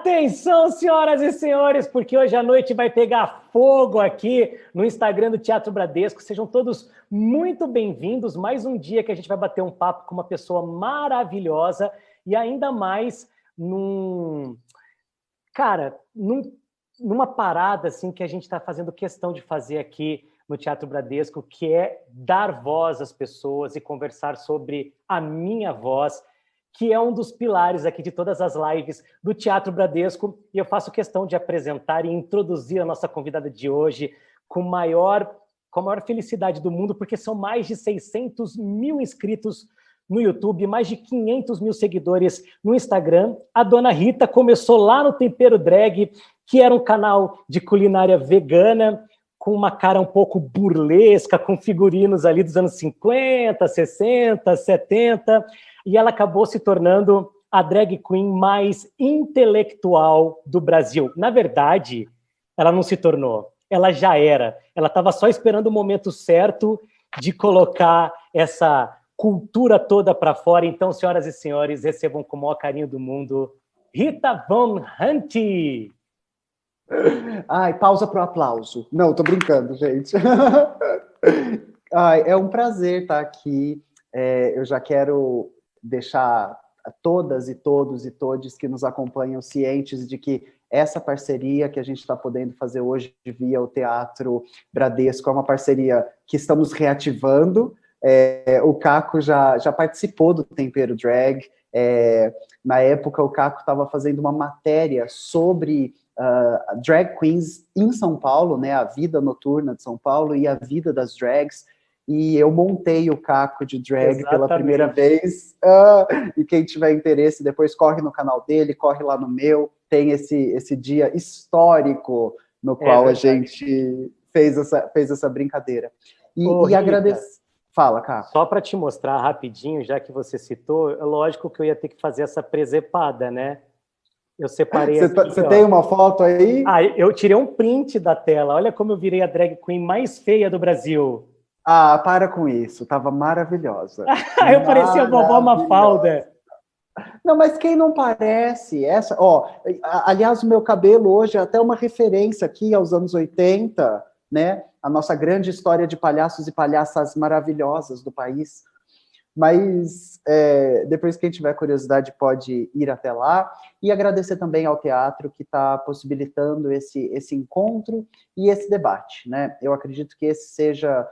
Atenção, senhoras e senhores, porque hoje à noite vai pegar fogo aqui no Instagram do Teatro Bradesco. Sejam todos muito bem-vindos. Mais um dia que a gente vai bater um papo com uma pessoa maravilhosa e ainda mais numa parada assim que a gente está fazendo questão de fazer aqui no Teatro Bradesco, que é dar voz às pessoas e conversar sobre a minha voz, que é um dos pilares aqui de todas as lives do Teatro Bradesco, e eu faço questão de apresentar e introduzir a nossa convidada de hoje com a maior felicidade do mundo, porque são mais de 600 mil inscritos no YouTube, mais de 500 mil seguidores no Instagram. A dona Rita começou lá no Tempero Drag, que era um canal de culinária vegana, com uma cara um pouco burlesca, com figurinos ali dos anos 50, 60, 70, e ela acabou se tornando a drag queen mais intelectual do Brasil. Na verdade, ela não se tornou, ela já era. Ela estava só esperando o momento certo de colocar essa cultura toda para fora. Então, senhoras e senhores, recebam com o maior carinho do mundo, Rita Von Hunt. Ai, pausa para o aplauso. Não, tô brincando, gente. Ai, é um prazer estar aqui. Eu já quero deixar todas e todos e todes que nos acompanham cientes de que essa parceria que a gente está podendo fazer hoje via o Teatro Bradesco é uma parceria que estamos reativando. O Caco já participou do Tempero Drag. Na época, o Caco estava fazendo uma matéria sobre drag queens em São Paulo, né, a vida noturna de São Paulo e a vida das drags, e eu montei o Caco de drag. Exatamente. Pela primeira vez, e quem tiver interesse, depois corre no canal dele, corre lá no meu, tem esse dia histórico no qual a gente fez essa brincadeira. E agradeço. Fala, Caco. Só para te mostrar rapidinho, já que você citou, é lógico que eu ia ter que fazer essa presepada, né? Eu separei aqui. Você tem uma foto aí? Eu tirei um print da tela. Olha como eu virei a drag queen mais feia do Brasil. Ah, para com isso. Tava maravilhosa. Eu parecia a vovó Mafalda. Não, mas quem não parece? Aliás, o meu cabelo hoje é até uma referência aqui aos anos 80, né? A nossa grande história de palhaços e palhaças maravilhosas do país. Mas depois, quem tiver curiosidade pode ir até lá. E agradecer também ao teatro que está possibilitando esse encontro e esse debate, né? Eu acredito que esse seja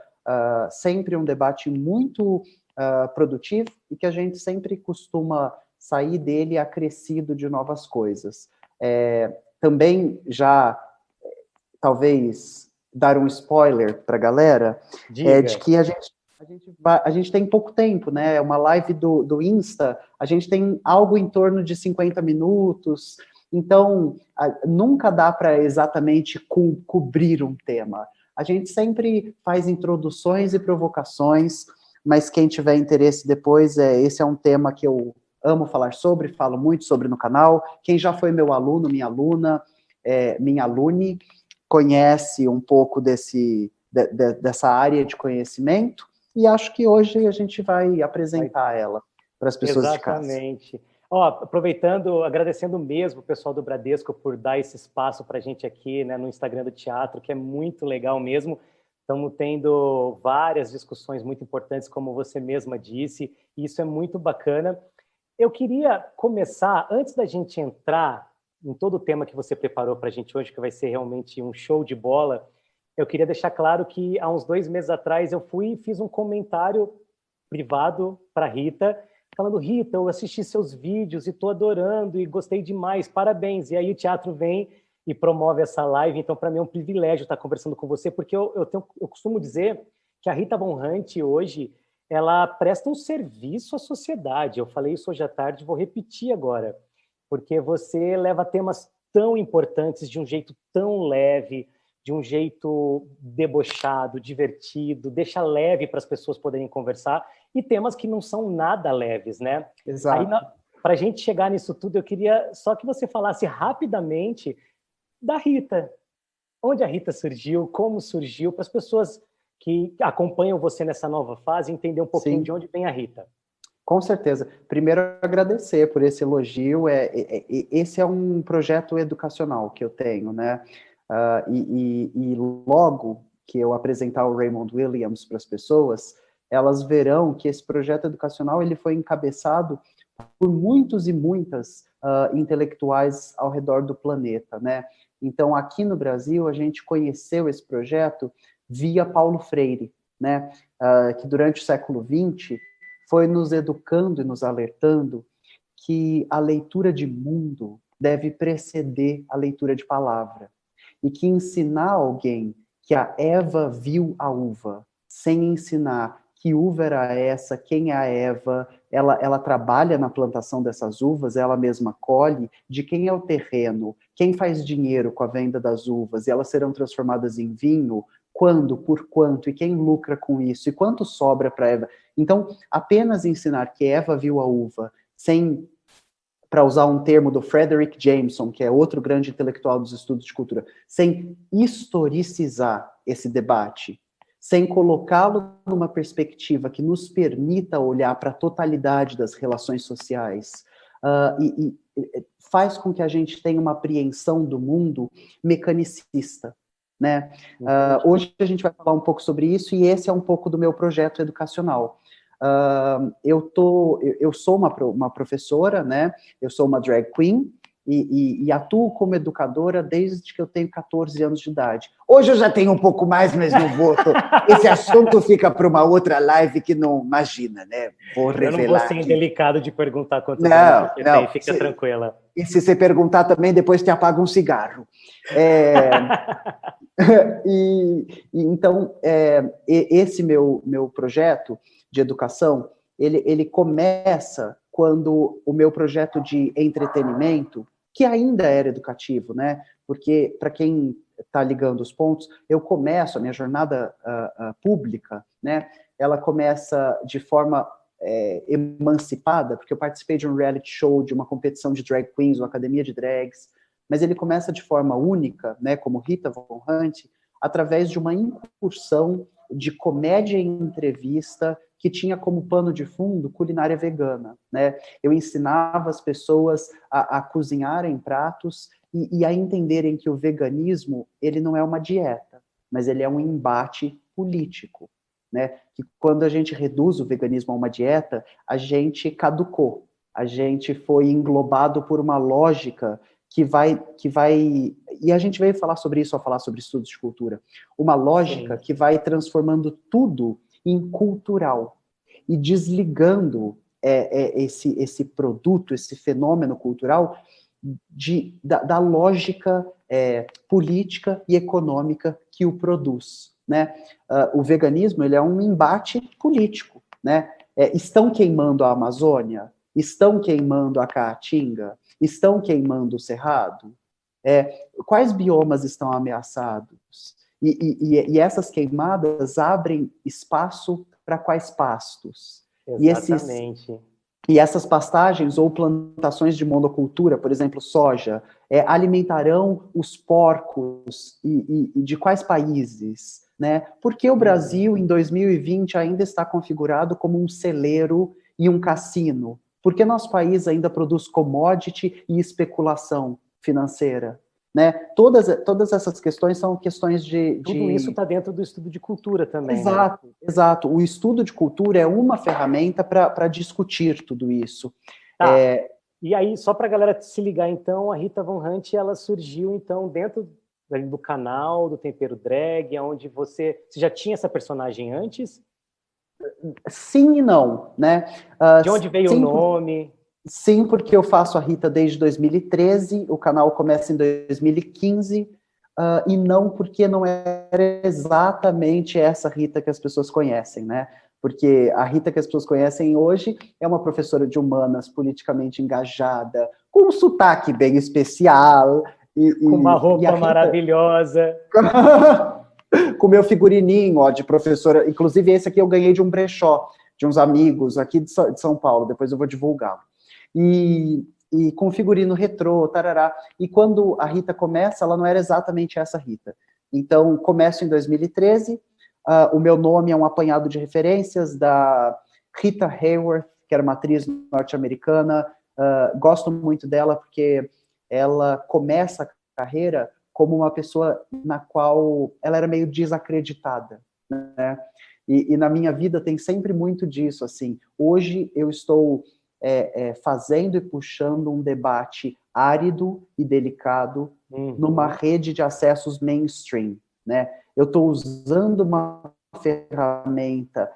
sempre um debate muito produtivo e que a gente sempre costuma sair dele acrescido de novas coisas. Também já, talvez, dar um spoiler para a galera, de que a gente tem pouco tempo, né? Uma live do Insta, a gente tem algo em torno de 50 minutos, então nunca dá para exatamente cobrir um tema. A gente sempre faz introduções e provocações, mas quem tiver interesse depois, esse é um tema que eu amo falar sobre, falo muito sobre no canal. Quem já foi meu aluno, minha aluna, minha alune, conhece um pouco dessa área de conhecimento, e acho que hoje a gente vai apresentar ela para as pessoas de casa. Exatamente. Aproveitando, agradecendo mesmo o pessoal do Bradesco por dar esse espaço para a gente aqui, né, no Instagram do Teatro, que é muito legal mesmo. Estamos tendo várias discussões muito importantes, como você mesma disse, e isso é muito bacana. Eu queria começar, antes da gente entrar em todo o tema que você preparou para a gente hoje, que vai ser realmente um show de bola, eu queria deixar claro que há uns 2 meses atrás eu fui e fiz um comentário privado para a Rita, falando: Rita, eu assisti seus vídeos e estou adorando e gostei demais, parabéns. E aí o teatro vem e promove essa live, então para mim é um privilégio estar conversando com você, porque eu costumo dizer que a Rita Von Hunt hoje, ela presta um serviço à sociedade. Eu falei isso hoje à tarde, vou repetir agora, porque você leva temas tão importantes de um jeito tão leve, de um jeito debochado, divertido, deixa leve para as pessoas poderem conversar, e temas que não são nada leves, né? Exato. Aí, para a gente chegar nisso tudo, eu queria só que você falasse rapidamente da Rita. Onde a Rita surgiu, como surgiu, para as pessoas que acompanham você nessa nova fase entender um pouquinho de onde vem a Rita. Com certeza. Primeiro, agradecer por esse elogio. Esse é um projeto educacional que eu tenho, né? E logo que eu apresentar o Raymond Williams para as pessoas, elas verão que esse projeto educacional ele foi encabeçado por muitos e muitas intelectuais ao redor do planeta, né? Então, aqui no Brasil, a gente conheceu esse projeto via Paulo Freire, né? Que durante o século XX foi nos educando e nos alertando que a leitura de mundo deve preceder a leitura de palavra. E que ensinar alguém que a Eva viu a uva, sem ensinar que uva era essa, quem é a Eva, ela trabalha na plantação dessas uvas, ela mesma colhe, de quem é o terreno, quem faz dinheiro com a venda das uvas, e elas serão transformadas em vinho, quando, por quanto, e quem lucra com isso, e quanto sobra para Eva. Então, apenas ensinar que Eva viu a uva, sem, para usar um termo do Frederick Jameson, que é outro grande intelectual dos estudos de cultura, sem historicizar esse debate, sem colocá-lo numa perspectiva que nos permita olhar para a totalidade das relações sociais, e faz com que a gente tenha uma apreensão do mundo mecanicista, né? Hoje a gente vai falar um pouco sobre isso, e esse é um pouco do meu projeto educacional. Eu sou uma professora, né? Eu sou uma drag queen, e atuo como educadora desde que eu tenho 14 anos de idade. Hoje eu já tenho um pouco mais, mas não vou. Esse assunto fica para uma outra live que não imagina, né? Vou revelar. Eu não vou ser indelicado de perguntar quantos não, anos você não. tem, fica tranquila. E se você perguntar também, depois te apaga um cigarro. Então, esse meu projeto de educação, ele começa quando o meu projeto de entretenimento, que ainda era educativo, né? Porque, para quem está ligando os pontos, eu começo a minha jornada pública, né? Ela começa de forma emancipada, porque eu participei de um reality show, de uma competição de drag queens, uma academia de drags, mas ele começa de forma única, né, como Rita Von Hunt, através de uma incursão de comédia em entrevista que tinha como pano de fundo culinária vegana, né? Eu ensinava as pessoas a cozinharem pratos e a entenderem que o veganismo, ele não é uma dieta, mas ele é um embate político, né? Que quando a gente reduz o veganismo a uma dieta, a gente caducou, a gente foi englobado por uma lógica que vai, e a gente veio falar sobre isso ao falar sobre estudos de cultura, uma lógica que vai transformando tudo em cultural e desligando esse produto, esse fenômeno cultural da lógica política e econômica que o produz, né? O veganismo, ele é um embate político, né? Estão queimando a Amazônia? Estão queimando a Caatinga? Estão queimando o Cerrado? Quais biomas estão ameaçados? E essas queimadas abrem espaço para quais pastos? Exatamente. E essas pastagens ou plantações de monocultura, por exemplo, soja, alimentarão os porcos e de quais países? Né? Por que o Brasil, em 2020, ainda está configurado como um celeiro e um cassino? Por que nosso país ainda produz commodity e especulação financeira? Né? Todas essas questões são questões Tudo isso está dentro do estudo de cultura também. Exato, né? Exato. O estudo de cultura é uma ferramenta para discutir tudo isso. Tá. E aí, só para a galera se ligar, então, a Rita Von Hunt, ela surgiu, então, dentro do canal do Tempero Drag, onde você já tinha essa personagem antes? Sim e não, né? De onde veio o nome? Sim, porque eu faço a Rita desde 2013, o canal começa em 2015, e não porque não era exatamente essa Rita que as pessoas conhecem, né? Porque a Rita que as pessoas conhecem hoje é uma professora de humanas politicamente engajada, com um sotaque bem especial. Com uma roupa Rita... maravilhosa. Com meu figurininho, de professora. Inclusive, esse aqui eu ganhei de um brechó, de uns amigos aqui de São Paulo, depois eu vou divulgá-lo. E com figurino retrô, tarará. E quando a Rita começa, ela não era exatamente essa Rita. Então, começo em 2013, o meu nome é um apanhado de referências da Rita Hayworth, que era uma atriz norte-americana. Gosto muito dela porque ela começa a carreira como uma pessoa na qual ela era meio desacreditada, né? E na minha vida tem sempre muito disso, assim. Hoje eu estou fazendo e puxando um debate árido e delicado numa rede de acessos mainstream, né? Eu estou usando uma ferramenta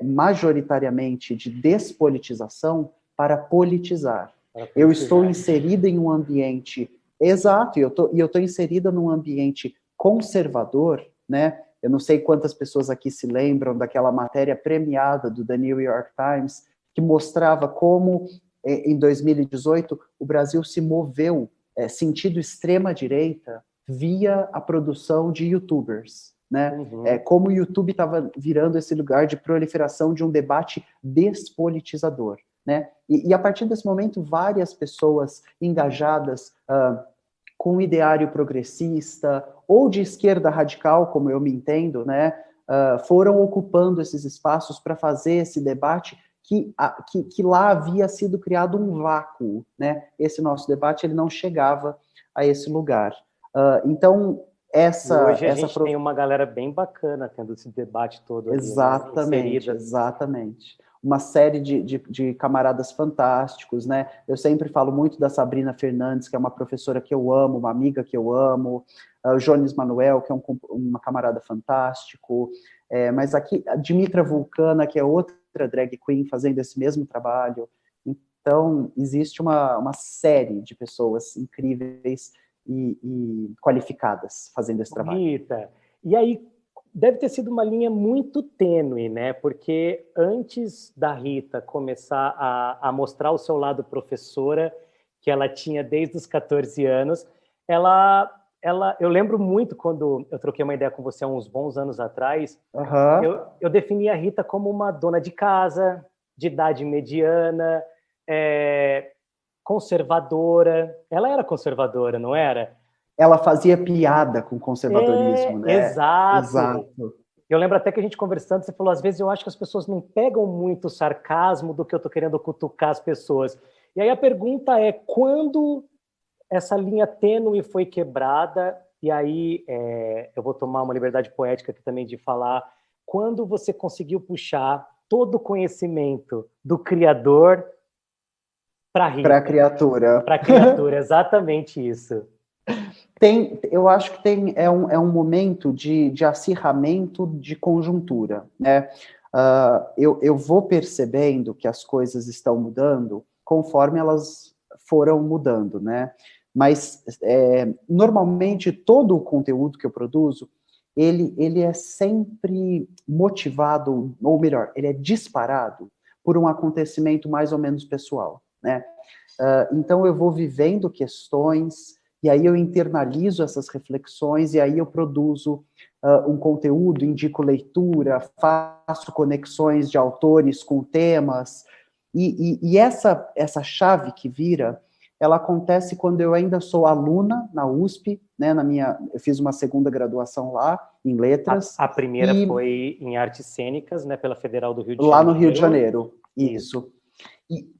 majoritariamente de despolitização para politizar. Eu estou inserida em um ambiente exato, e eu tô inserida num ambiente conservador, né? Eu não sei quantas pessoas aqui se lembram daquela matéria premiada do The New York Times, que mostrava como, em 2018, o Brasil se moveu sentido extrema-direita via a produção de youtubers, né? Como o YouTube estava virando esse lugar de proliferação de um debate despolitizador, né? E a partir desse momento, várias pessoas engajadas com um ideário progressista ou de esquerda radical, como eu me entendo, né, foram ocupando esses espaços para fazer esse debate que lá havia sido criado um vácuo, né? Esse nosso debate ele não chegava a esse lugar. Então, hoje a gente tem uma galera bem bacana tendo esse debate todo ali, exatamente, né? Exatamente. Uma série de camaradas fantásticos, né? Eu sempre falo muito da Sabrina Fernandes, que é uma professora que eu amo, uma amiga que eu amo, o Jones Manuel, que é uma camarada fantástico, mas aqui a Dimitra Vulcana, que é outra drag queen fazendo esse mesmo trabalho. Então, existe uma série de pessoas incríveis e qualificadas fazendo esse trabalho. Rita, e aí deve ter sido uma linha muito tênue, né? Porque antes da Rita começar a mostrar o seu lado professora, que ela tinha desde os 14 anos, eu lembro muito quando eu troquei uma ideia com você há uns bons anos atrás, eu defini a Rita como uma dona de casa, de idade mediana, conservadora. Ela era conservadora, não era? Ela fazia piada com o conservadorismo, né? Exato. Eu lembro até que a gente conversando, você falou, às vezes eu acho que as pessoas não pegam muito o sarcasmo do que eu estou querendo cutucar as pessoas. E aí a pergunta é, quando essa linha tênue foi quebrada, e aí eu vou tomar uma liberdade poética aqui também de falar, quando você conseguiu puxar todo o conhecimento do criador para a Rita? Para a criatura. Para a criatura, exatamente isso. Eu acho que é um momento de acirramento de conjuntura, né? Eu vou percebendo que as coisas estão mudando conforme elas foram mudando, né? Mas, normalmente, todo o conteúdo que eu produzo, ele é sempre motivado, ou melhor, ele é disparado por um acontecimento mais ou menos pessoal, né? Então, eu vou vivendo questões, e aí eu internalizo essas reflexões, e aí eu produzo um conteúdo, indico leitura, faço conexões de autores com temas, e essa chave que vira, ela acontece quando eu ainda sou aluna na USP, né, eu fiz uma segunda graduação lá, em letras. A primeira foi em artes cênicas, né, pela Federal do Rio de Janeiro. Lá no Rio de Janeiro, isso.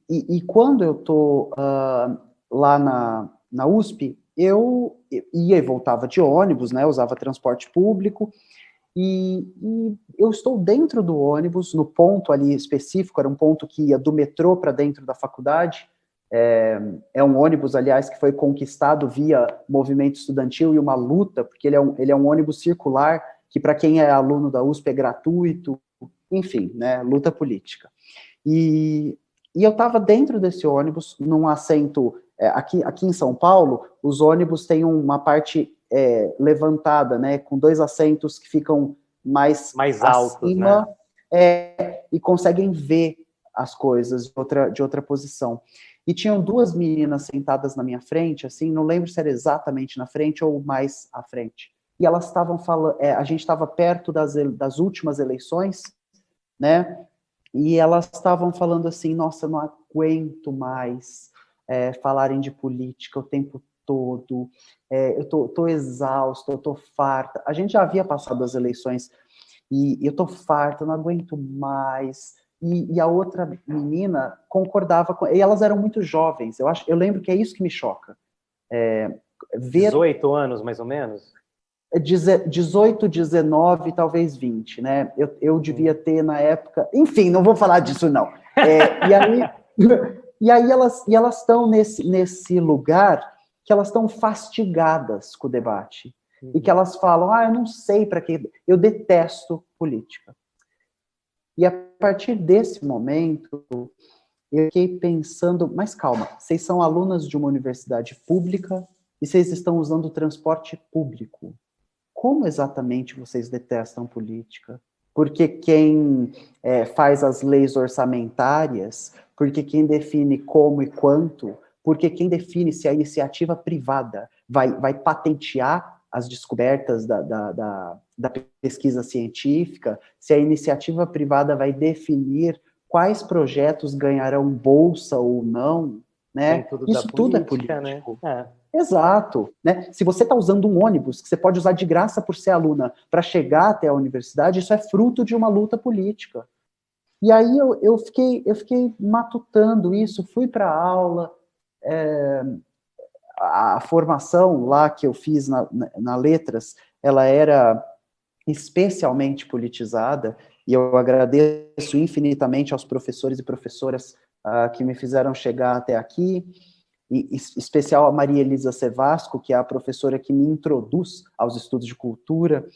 E quando eu estou lá na USP, eu ia e voltava de ônibus, né, usava transporte público, e eu estou dentro do ônibus, no ponto ali específico, era um ponto que ia do metrô para dentro da faculdade, é um ônibus, aliás, que foi conquistado via movimento estudantil e uma luta, porque ele é um ônibus circular, que para quem é aluno da USP é gratuito, enfim, né, luta política. E eu estava dentro desse ônibus, num assento, aqui em São Paulo, os ônibus têm uma parte levantada, né, com dois assentos que ficam mais altos, acima, né? E conseguem ver as coisas de outra posição. E tinham duas meninas sentadas na minha frente, assim, não lembro se era exatamente na frente ou mais à frente. E elas estavam falando, a gente estava perto das últimas eleições, né? E elas estavam falando assim, nossa, eu não aguento mais falarem de política o tempo todo, eu tô exausto, eu tô farta. A gente já havia passado as eleições e eu tô farta, eu não aguento mais. e a outra menina concordava com... E elas eram muito jovens, eu lembro que é isso que me choca. Ver 18 anos, mais ou menos? 18, 19, talvez 20, né? Eu devia ter na época... Enfim, não vou falar disso, não. E aí, elas estão nesse lugar que elas estão fastigadas com o debate. E que elas falam, eu não sei para que... Eu detesto política. E a partir desse momento, eu fiquei pensando, mas calma, vocês são alunas de uma universidade pública e vocês estão usando o transporte público. Como exatamente vocês detestam política? Porque quem faz as leis orçamentárias, porque quem define como e quanto, porque quem define se a iniciativa privada vai patentear as descobertas da pesquisa científica, se a iniciativa privada vai definir quais projetos ganharão bolsa ou não, né? Isso tudo é político. Né? Exato, né? Se você está usando um ônibus que você pode usar de graça por ser aluna para chegar até a universidade, isso é fruto de uma luta política. E aí eu fiquei matutando isso, fui para a aula, a formação lá que eu fiz na Letras, ela era especialmente politizada, e eu agradeço infinitamente aos professores e professoras que me fizeram chegar até aqui, em especial a Maria Elisa Sevasco, que é a professora que me introduz aos estudos de cultura,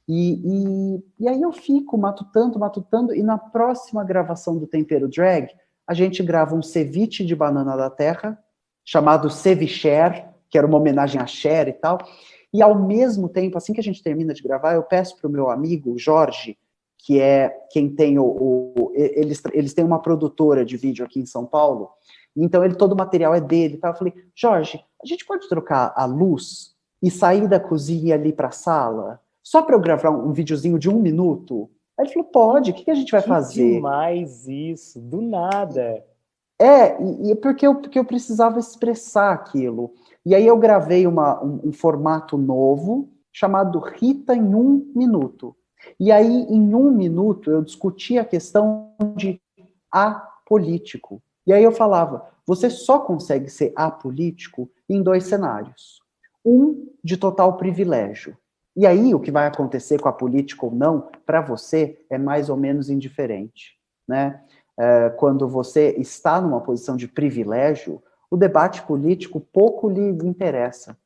e aí eu fico matutando, e na próxima gravação do Tempero Drag, a gente grava um ceviche de banana da terra, chamado Cevicher, que era uma homenagem a Cher e tal, e ao mesmo tempo, assim que a gente termina de gravar, eu peço para o meu amigo Jorge, que é quem tem eles têm uma produtora de vídeo aqui em São Paulo, então todo o material é dele, tá? Eu falei, Jorge, a gente pode trocar a luz e sair da cozinha ali para a sala? Só para eu gravar um videozinho de 1 minuto? Aí ele falou, pode, o que a gente vai fazer? Demais isso, do nada. Porque eu precisava expressar aquilo. E aí eu gravei um formato novo, chamado Rita em 1 minuto. E aí, em 1 minuto, eu discutia a questão de apolítico. E aí eu falava, você só consegue ser apolítico em 2 cenários. Um, de total privilégio. E aí, o que vai acontecer com a política ou não, para você, é mais ou menos indiferente, né? Quando você está numa posição de privilégio, o debate político pouco lhe interessa.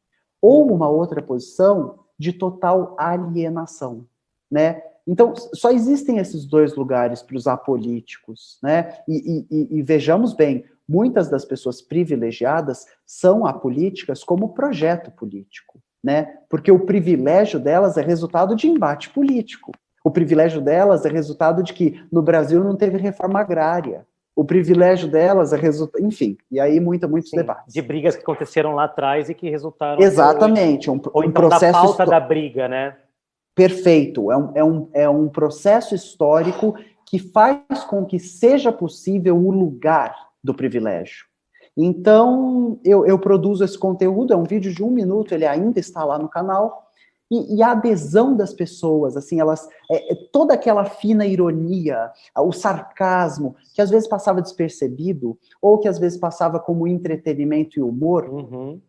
Ou uma outra posição de total alienação, né? Então, só existem esses 2 lugares para os apolíticos, né? E vejamos bem, muitas das pessoas privilegiadas são apolíticas como projeto político, né? Porque o privilégio delas é resultado de embate político. O privilégio delas é resultado de que no Brasil não teve reforma agrária. O privilégio delas é resultado... Enfim, e aí muitos debates. De brigas que aconteceram lá atrás e que resultaram... Exatamente. Ou então processo da pauta da briga, né? Perfeito. É um processo histórico que faz com que seja possível o lugar do privilégio. Então, eu produzo esse conteúdo, é um vídeo de 1 minuto, ele ainda está lá no canal, e a adesão das pessoas, assim, elas, toda aquela fina ironia, o sarcasmo, que às vezes passava despercebido, ou que às vezes passava como entretenimento e humor,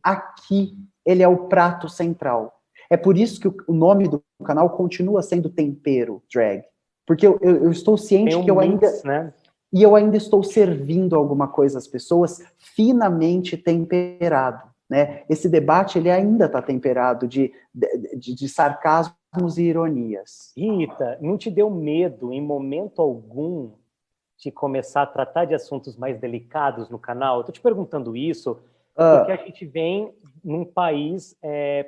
aqui ele é o prato central. É por isso que o nome do canal continua sendo Tempero Drag, porque eu estou ciente que eu ainda... né? E eu ainda estou servindo alguma coisa às pessoas finamente temperado, né? Esse debate, ele ainda está temperado de sarcasmos e ironias. Rita, não te deu medo, em momento algum, de começar a tratar de assuntos mais delicados no canal? Eu tô te perguntando isso porque a gente vem num país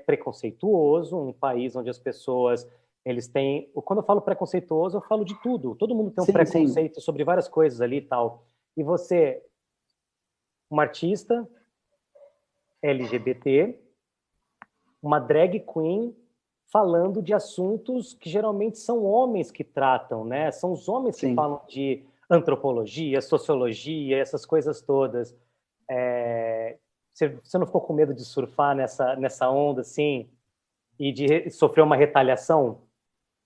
preconceituoso, um país onde as pessoas... Eles têm... Quando eu falo preconceituoso, eu falo de tudo. Todo mundo tem um preconceito sobre várias coisas ali e tal. E você, uma artista LGBT, uma drag queen, falando de assuntos que geralmente são homens que tratam, né? São os homens que falam de antropologia, sociologia, essas coisas todas. Você não ficou com medo de surfar nessa onda, assim, e de sofrer uma retaliação?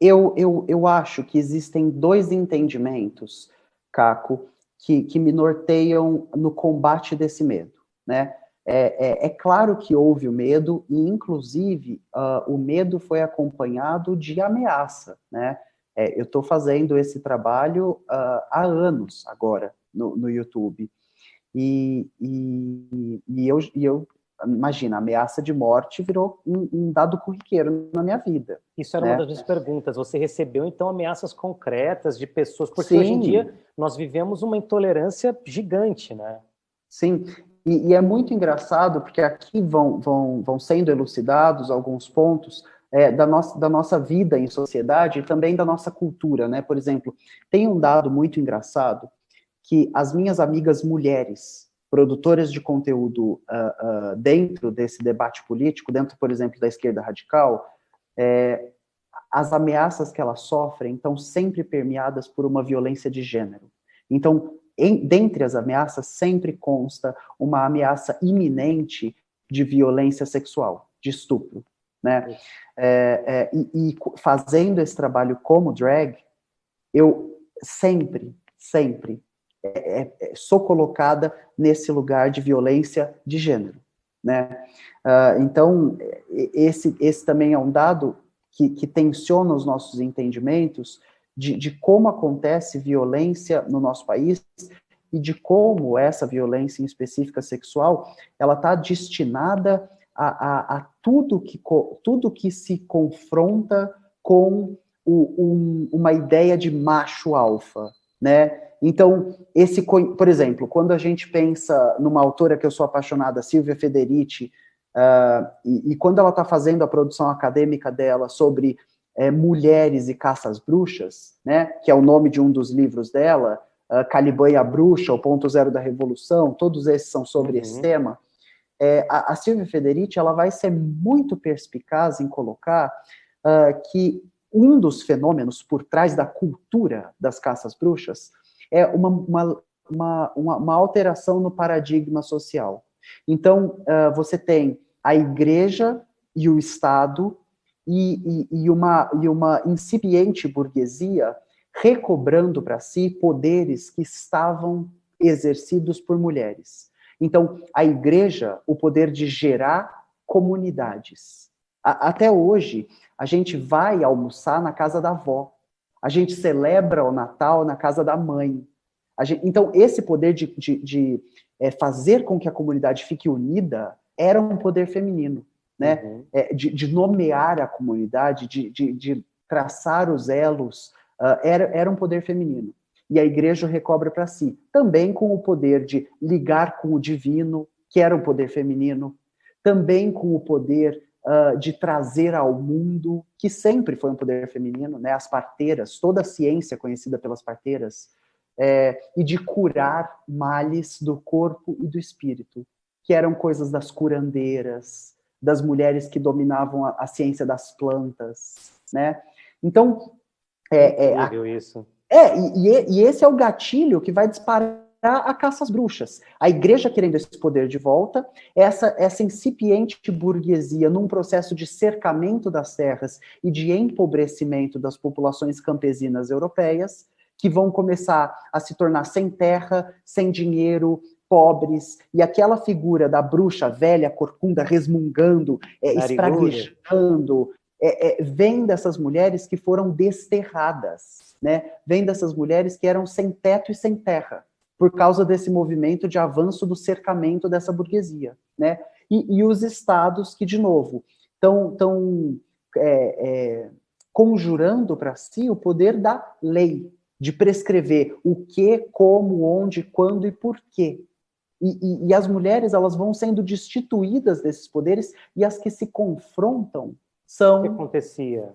Eu acho que existem 2 entendimentos Caco, que me norteiam no combate desse medo, né? É claro que houve o medo, e inclusive o medo foi acompanhado de ameaça, né? Eu estou fazendo esse trabalho há anos agora no YouTube, e eu imagina, ameaça de morte virou um dado corriqueiro na minha vida, Isso era uma né? das minhas perguntas. Você recebeu, então, ameaças concretas de pessoas? Porque hoje em Sim, dia nós vivemos uma intolerância gigante, né? sim, e é muito engraçado, porque aqui vão sendo elucidados alguns pontos da nossa vida em sociedade e também da nossa cultura, né? Por exemplo, tem um dado muito engraçado, que as minhas amigas mulheres, produtoras de conteúdo dentro desse debate político, dentro, por exemplo, da esquerda radical, as ameaças que elas sofrem estão sempre permeadas por uma violência de gênero. Então, dentre as ameaças, sempre consta uma ameaça iminente de violência sexual, de estupro, né? E fazendo esse trabalho como drag, eu sempre sou colocada nesse lugar de violência de gênero, né? Então, esse também é um dado que tensiona os nossos entendimentos de como acontece violência no nosso país e de como essa violência em específica sexual, ela está destinada a tudo que se confronta com uma ideia de macho alfa, né? Então, por exemplo, quando a gente pensa numa autora que eu sou apaixonada, Silvia Federici, e quando ela está fazendo a produção acadêmica dela sobre mulheres e caças bruxas, né, que é o nome de um dos livros dela, Caliban e a Bruxa, O Ponto Zero da Revolução, todos esses são sobre esse tema. A Silvia Federici, ela vai ser muito perspicaz em colocar que um dos fenômenos por trás da cultura das caças bruxas é uma alteração no paradigma social. Então, você tem a igreja e o Estado e uma incipiente burguesia recobrando para si poderes que estavam exercidos por mulheres. Então, a igreja, o poder de gerar comunidades. Até hoje, a gente vai almoçar na casa da avó. A gente celebra o Natal na casa da mãe. Então, esse poder de fazer com que a comunidade fique unida era um poder feminino, né? Uhum. De nomear a comunidade, de traçar os elos, era um poder feminino. E a igreja recobra para si, também com o poder de ligar com o divino, que era um poder feminino, também com o poder de trazer ao mundo, que sempre foi um poder feminino, né? As parteiras, toda a ciência conhecida pelas parteiras, e de curar males do corpo e do espírito, que eram coisas das curandeiras, das mulheres que dominavam a ciência das plantas, né? Então, Incrível isso. e esse é o gatilho que vai disparar a caça às bruxas. A igreja querendo esse poder de volta, essa incipiente burguesia num processo de cercamento das terras e de empobrecimento das populações campesinas europeias, que vão começar a se tornar sem terra, sem dinheiro, pobres, e aquela figura da bruxa velha, corcunda, resmungando, espraguejando, vem dessas mulheres que foram desterradas, né? Vem dessas mulheres que eram sem teto e sem terra, por causa desse movimento de avanço do cercamento dessa burguesia, né? E os estados que, de novo, estão conjurando para si o poder da lei, de prescrever o que, como, onde, quando e por quê. E as mulheres, elas vão sendo destituídas desses poderes, e as que se confrontam O que são acontecia?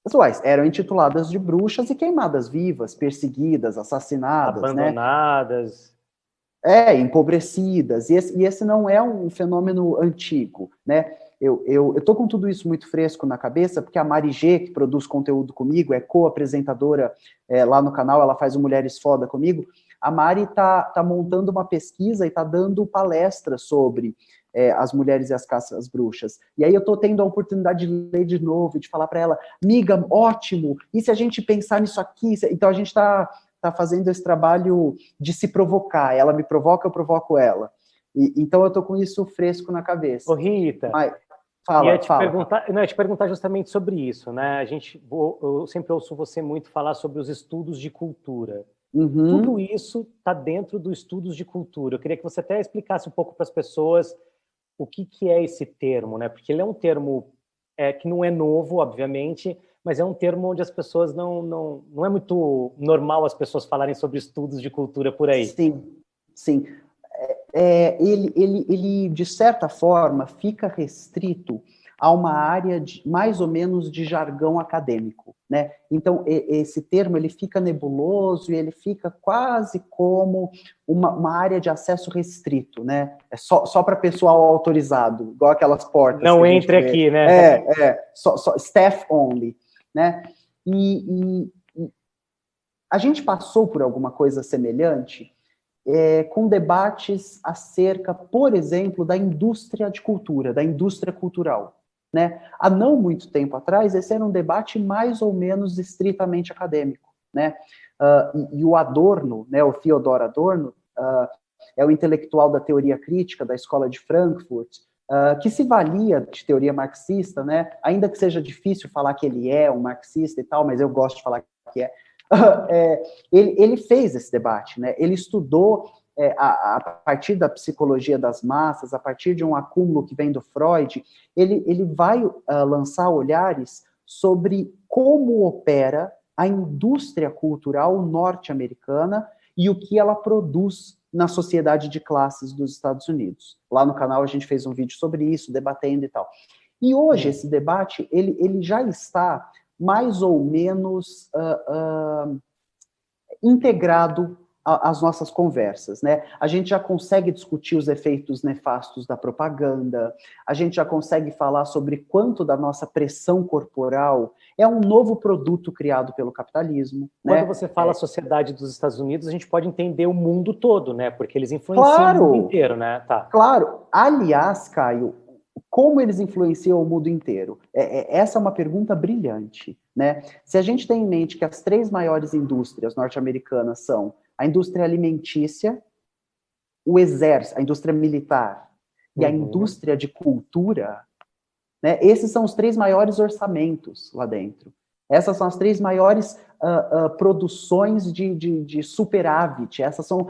as uais, eram intituladas de bruxas e queimadas vivas, perseguidas, assassinadas, né? Abandonadas. Empobrecidas. E esse não é um fenômeno antigo, né? Eu tô com tudo isso muito fresco na cabeça, porque a Mari G, que produz conteúdo comigo, é co-apresentadora lá no canal, ela faz o Mulheres Foda comigo. A Mari tá montando uma pesquisa e tá dando palestra sobre as mulheres e as caças às bruxas. E aí eu tô tendo a oportunidade de ler de novo, de falar para ela, miga, ótimo, e se a gente pensar nisso aqui? Então a gente tá tá fazendo esse trabalho de se provocar. Ela me provoca, eu provoco ela. Então eu tô com isso fresco na cabeça. Ô, Rita, Mas, ia fala. te perguntar justamente sobre isso, né? Eu sempre ouço você muito falar sobre os estudos de cultura. Tudo Uhum. isso está dentro dos estudos de cultura. Eu queria que você até explicasse um pouco para as pessoas o que é esse termo, né? Porque ele é um termo que não é novo, obviamente, mas é um termo onde as pessoas não é muito normal as pessoas falarem sobre estudos de cultura por aí. Sim, sim. Ele, de certa forma, fica restrito a uma área mais ou menos de jargão acadêmico, né? Então, esse termo, ele fica nebuloso e ele fica quase como uma área de acesso restrito, né? É só para pessoal autorizado, igual aquelas portas que Não a gente entre vê. aqui, né? Só staff only, né? E a gente passou por alguma coisa semelhante com debates acerca, por exemplo, da indústria de cultura, da indústria cultural. Né? Há não muito tempo atrás, esse era um debate mais ou menos estritamente acadêmico. Né? E o Adorno, né, o Theodor Adorno, é o intelectual da teoria crítica da Escola de Frankfurt, que se valia de teoria marxista, né? Ainda que seja difícil falar que ele é um marxista e tal, mas eu gosto de falar que é. Ele fez esse debate, né? Ele estudou a partir da psicologia das massas, a partir de um acúmulo que vem do Freud, ele vai lançar olhares sobre como opera a indústria cultural norte-americana e o que ela produz na sociedade de classes dos Estados Unidos. Lá no canal a gente fez um vídeo sobre isso, debatendo e tal. E hoje esse debate, ele já está mais ou menos integrado às nossas conversas, né? A gente já consegue discutir os efeitos nefastos da propaganda, a gente já consegue falar sobre quanto da nossa pressão corporal é um novo produto criado pelo capitalismo, Quando né? você fala sociedade dos Estados Unidos, a gente pode entender o mundo todo, né? Porque eles influenciam o mundo Claro, inteiro, né? Tá. claro. Aliás, Caio, como eles influenciam o mundo inteiro? Essa é uma pergunta brilhante, né? Se a gente tem em mente que as três maiores indústrias norte-americanas são a indústria alimentícia, o exército, a indústria militar e a indústria de cultura, né? Esses são os três maiores orçamentos lá dentro. Essas são as três maiores produções de superávit. Essas são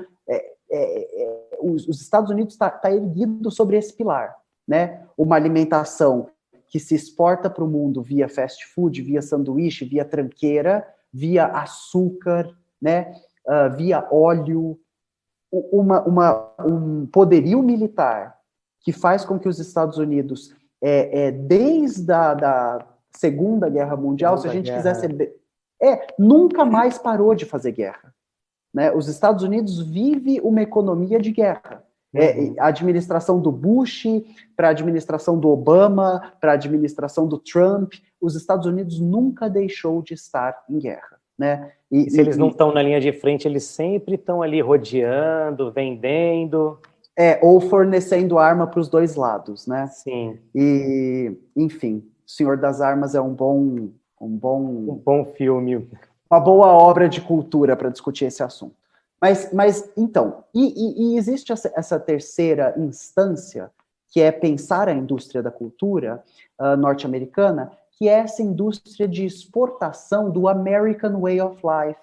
os Estados Unidos está erguido sobre esse pilar, né? Uma alimentação que se exporta para o mundo via fast food, via sanduíche, via tranqueira, via açúcar, né? Via óleo, um poderio militar que faz com que os Estados Unidos, desde a Segunda Guerra Mundial, se a gente quiser ser... nunca mais parou de fazer guerra. Né? Os Estados Unidos vive uma economia de guerra. A administração do Bush, para a administração do Obama, para a administração do Trump, os Estados Unidos nunca deixou de estar em guerra. Né? E se eles não estão na linha de frente, eles sempre estão ali rodeando, vendendo. Ou fornecendo arma para os dois lados, né? Sim. E, enfim, O Senhor das Armas é um bom filme. Uma boa obra de cultura para discutir esse assunto. Mas então, existe essa terceira instância, que é pensar a indústria da cultura norte-americana, que é essa indústria de exportação do American Way of Life,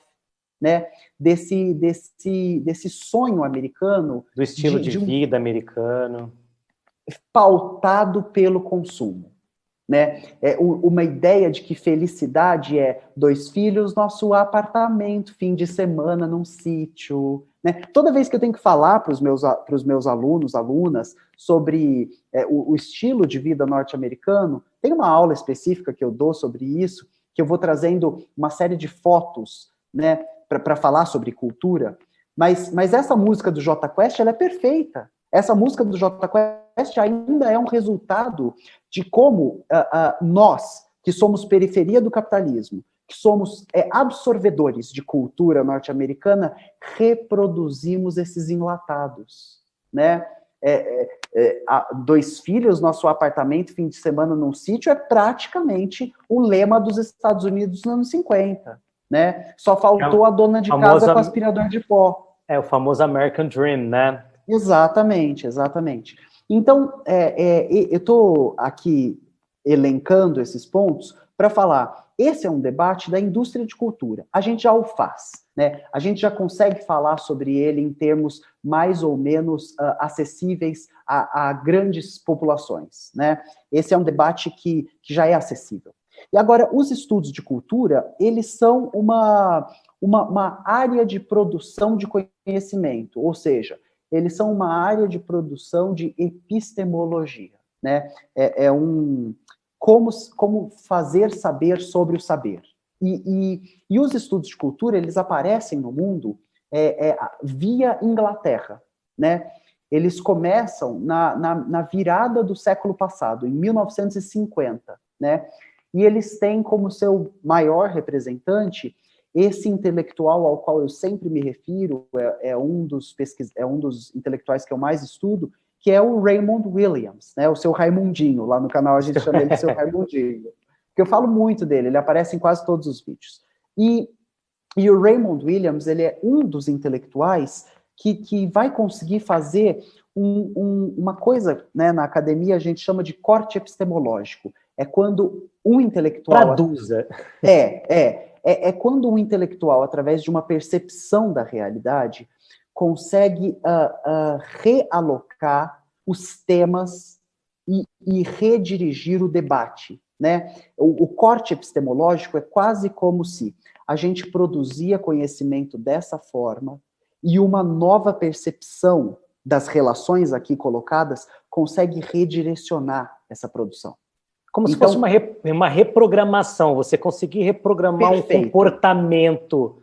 né? Desse sonho americano. Do estilo de vida americano. Pautado pelo consumo. Né? Uma ideia de que felicidade é 2 filhos, nosso apartamento, fim de semana num sítio. Né? Toda vez que eu tenho que falar para os meus alunos, alunas, sobre o estilo de vida norte-americano, tem uma aula específica que eu dou sobre isso, que eu vou trazendo uma série de fotos, né, para falar sobre cultura, mas essa música do Jota Quest, ela é perfeita. Essa música do Jota Quest ainda é um resultado de como nós, que somos periferia do capitalismo, que somos absorvedores de cultura norte-americana, reproduzimos esses enlatados, né? 2 filhos, nosso apartamento, fim de semana num sítio, é praticamente o lema dos Estados Unidos nos anos 50, né? Só faltou a dona de casa com aspirador de pó. É o famoso American Dream, né? Exatamente, exatamente. Então, eu estou aqui elencando esses pontos para falar, esse é um debate da indústria de cultura. A gente já o faz, né? A gente já consegue falar sobre ele em termos mais ou menos acessíveis a grandes populações, né? Esse é um debate que já é acessível. E agora, os estudos de cultura, eles são uma área de produção de conhecimento, ou seja, eles são uma área de produção de epistemologia, né? Como fazer saber sobre o saber. E os estudos de cultura, eles aparecem no mundo via Inglaterra, né? Eles começam na virada do século passado, em 1950, né? E eles têm como seu maior representante esse intelectual ao qual eu sempre me refiro, é um dos intelectuais que eu mais estudo, que é o Raymond Williams, né? O seu Raimundinho, lá no canal a gente chama ele de seu Raimundinho. Porque eu falo muito dele, ele aparece em quase todos os vídeos. E o Raymond Williams, ele é um dos intelectuais que vai conseguir fazer uma coisa, né, na academia a gente chama de corte epistemológico. É quando um intelectual... Traduza. É quando um intelectual, através de uma percepção da realidade, consegue realocar os temas e redirigir o debate, né? O corte epistemológico é quase como se a gente produzia conhecimento dessa forma e uma nova percepção das relações aqui colocadas consegue redirecionar essa produção. Como se fosse uma reprogramação, você conseguir reprogramar Perfeito. Um comportamento,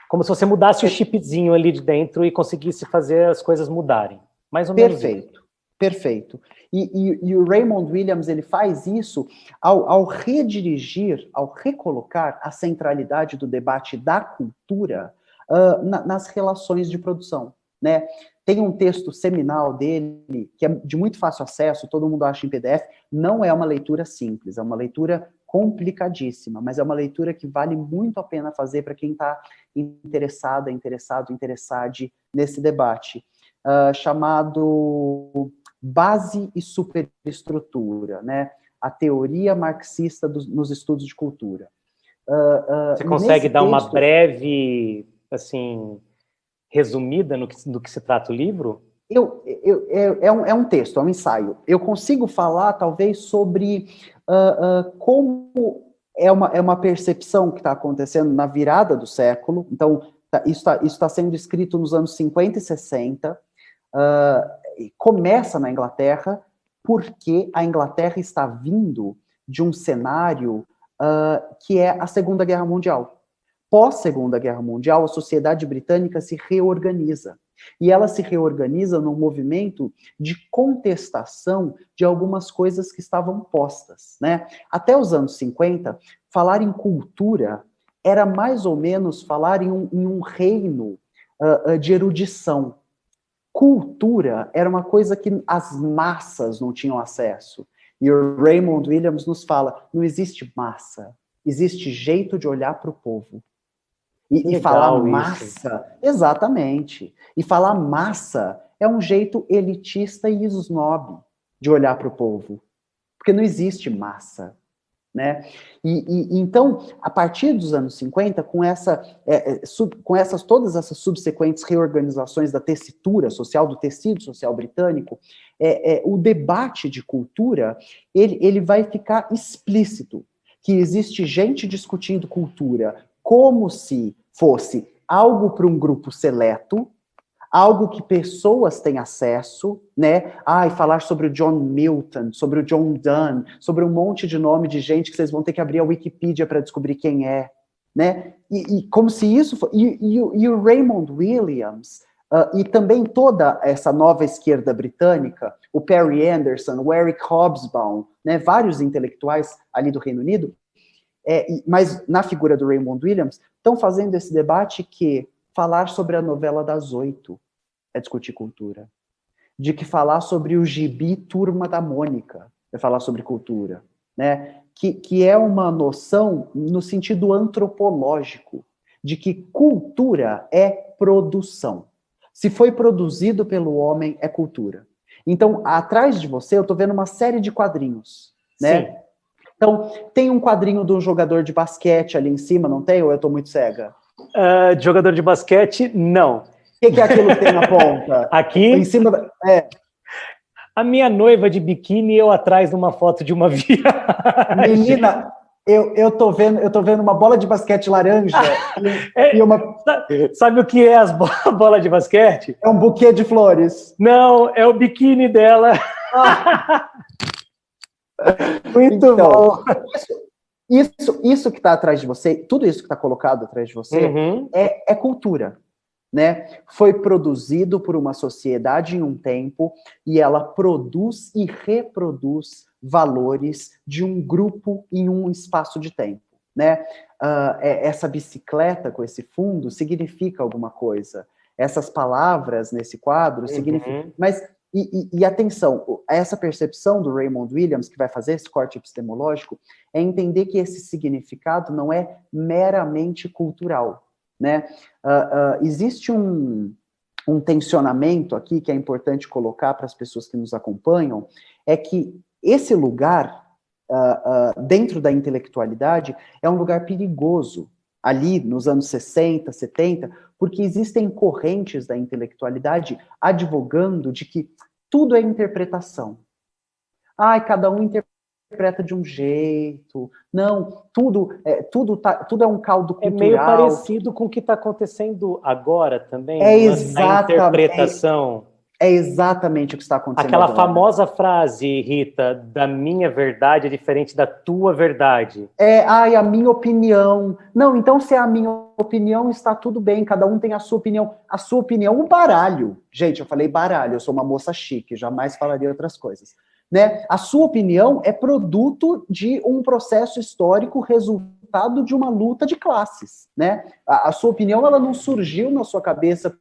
como se você mudasse o chipzinho ali de dentro e conseguisse fazer as coisas mudarem. Mais ou menos isso. Perfeito. E o Raymond Williams, ele faz isso ao redirigir, ao recolocar a centralidade do debate da cultura nas relações de produção, né? Tem um texto seminal dele, que é de muito fácil acesso, todo mundo acha em PDF, não é uma leitura simples, é uma leitura complicadíssima, mas é uma leitura que vale muito a pena fazer para quem está interessado nesse debate, chamado Base e Superestrutura, né? A teoria marxista nos estudos de cultura. Você consegue dar uma breve, assim, resumida do que se trata o livro? É um texto, é um ensaio. Eu consigo falar, talvez, sobre como é uma percepção que está acontecendo na virada do século. Então, isso está sendo escrito nos anos 50 e 60. Começa na Inglaterra, porque a Inglaterra está vindo de um cenário que é a Segunda Guerra Mundial. Pós-Segunda Guerra Mundial, a sociedade britânica se reorganiza. E ela se reorganiza num movimento de contestação de algumas coisas que estavam postas, né? Até os anos 50, falar em cultura era mais ou menos falar em um reino de erudição. Cultura era uma coisa que as massas não tinham acesso. E o Raymond Williams nos fala, não existe massa, existe jeito de olhar para o povo. E falar massa, exatamente. E falar massa é um jeito elitista e snob de olhar para o povo. Porque não existe massa, né? Então, a partir dos anos 50, com todas essas subsequentes reorganizações da tessitura social, do tecido social britânico, o debate de cultura, ele vai ficar explícito, que existe gente discutindo cultura como se fosse algo para um grupo seleto, algo que pessoas têm acesso, né? E falar sobre o John Milton, sobre o John Donne, sobre um monte de nome de gente que vocês vão ter que abrir a Wikipedia para descobrir quem é, né? E como se isso fosse... E o Raymond Williams, e também toda essa nova esquerda britânica, o Perry Anderson, o Eric Hobsbawm, né? Vários intelectuais ali do Reino Unido, mas na figura do Raymond Williams, estão fazendo esse debate que falar sobre a novela das 8 é discutir cultura. De que falar sobre o gibi Turma da Mônica é falar sobre cultura. Né? Que é uma noção no sentido antropológico de que cultura é produção. Se foi produzido pelo homem, é cultura. Então, atrás de você, eu estou vendo uma série de quadrinhos, né? Sim. Então, tem um quadrinho de um jogador de basquete ali em cima, não tem? Ou eu estou muito cega? De jogador de basquete, não. O que é aquilo que tem na ponta? Aqui, Em cima da... a minha noiva de biquíni e eu atrás numa foto de uma viagem. Menina, eu tô vendo uma bola de basquete laranja e uma... Sabe o que é as bolas de basquete? É um buquê de flores. Não, é o biquíni dela. Muito então, bom. Isso que está atrás de você, tudo isso que está colocado atrás de você, é cultura, né? Foi produzido por uma sociedade em um tempo e ela produz e reproduz valores de um grupo em um espaço de tempo, né? Essa bicicleta com esse fundo significa alguma coisa. Essas palavras nesse quadro significam... Mas, e atenção, essa percepção do Raymond Williams, que vai fazer esse corte epistemológico, é entender que esse significado não é meramente cultural, né? Existe um tensionamento aqui que é importante colocar para as pessoas que nos acompanham, é que esse lugar, dentro da intelectualidade, é um lugar perigoso, ali nos anos 60, 70, porque existem correntes da intelectualidade advogando de que tudo é interpretação. Cada um interpreta de um jeito. Não, tudo é um caldo cultural. É meio parecido com o que está acontecendo agora também. A interpretação. É exatamente o que está acontecendo Aquela agora. famosa frase, Rita, da minha verdade é diferente da tua verdade. A minha opinião. Não, então se é a minha opinião, está tudo bem, cada um tem a sua opinião. A sua opinião, o baralho. Gente, eu falei baralho, eu sou uma moça chique, jamais falaria outras coisas. Né? A sua opinião é produto de um processo histórico, resultado de uma luta de classes. Né? A sua opinião, ela não surgiu na sua cabeça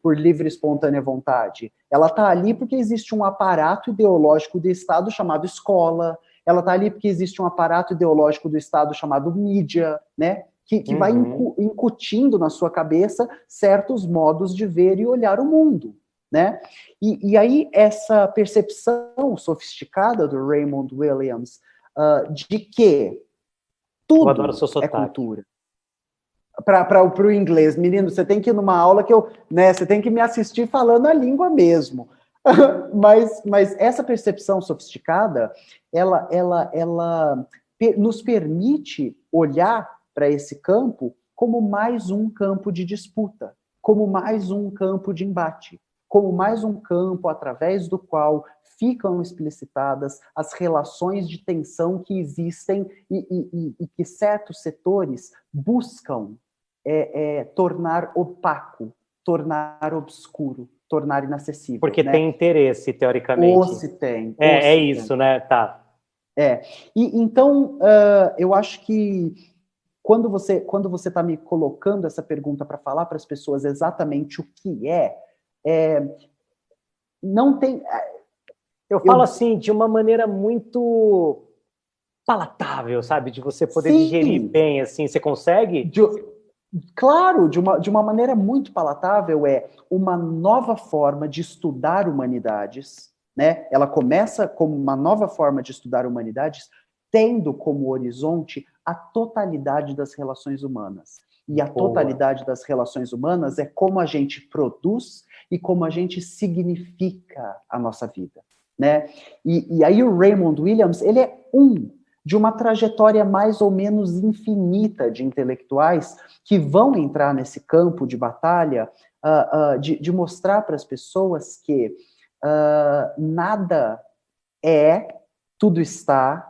por livre e espontânea vontade. Ela está ali porque existe um aparato ideológico do Estado chamado escola, ela está ali porque existe um aparato ideológico do Estado chamado mídia, né? Que vai incutindo na sua cabeça certos modos de ver e olhar o mundo, né? E aí essa percepção sofisticada do Raymond Williams de que tudo é cultura. Para o inglês, menino, você tem que ir numa aula que você tem que me assistir falando a língua mesmo. mas essa percepção sofisticada, ela nos permite olhar para esse campo como mais um campo de disputa, como mais um campo de embate, como mais um campo através do qual ficam explicitadas as relações de tensão que existem e que certos setores buscam tornar opaco, tornar obscuro, tornar inacessível. Porque né? tem interesse, teoricamente. Ou se tem. É isso, né? Tá. Então, eu acho que quando você está me colocando essa pergunta para falar para as pessoas exatamente o que não tem... Eu falo assim, de uma maneira muito palatável, sabe? De você poder digerir bem, assim. Você consegue? Claro, de uma maneira muito palatável, uma nova forma de estudar humanidades, né? Ela começa como uma nova forma de estudar humanidades, tendo como horizonte a totalidade das relações humanas. E a totalidade das relações humanas é como a gente produz e como a gente significa a nossa vida, né? E aí o Raymond Williams, ele é de uma trajetória mais ou menos infinita de intelectuais que vão entrar nesse campo de batalha de mostrar para as pessoas que nada tudo está,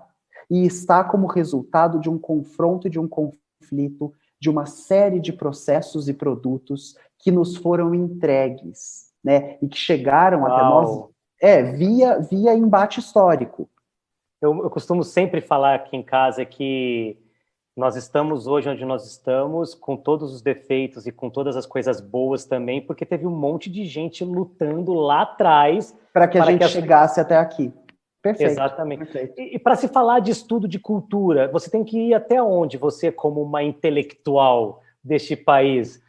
e está como resultado de um confronto e de um conflito, de uma série de processos e produtos que nos foram entregues, né, e que chegaram até nós via embate histórico. Eu costumo sempre falar aqui em casa que nós estamos hoje onde nós estamos, com todos os defeitos e com todas as coisas boas também, porque teve um monte de gente lutando lá atrás para que a gente chegasse até aqui. Perfeito. Exatamente. Perfeito. E para se falar de estudo de cultura, você tem que ir até onde você, como uma intelectual, deste país.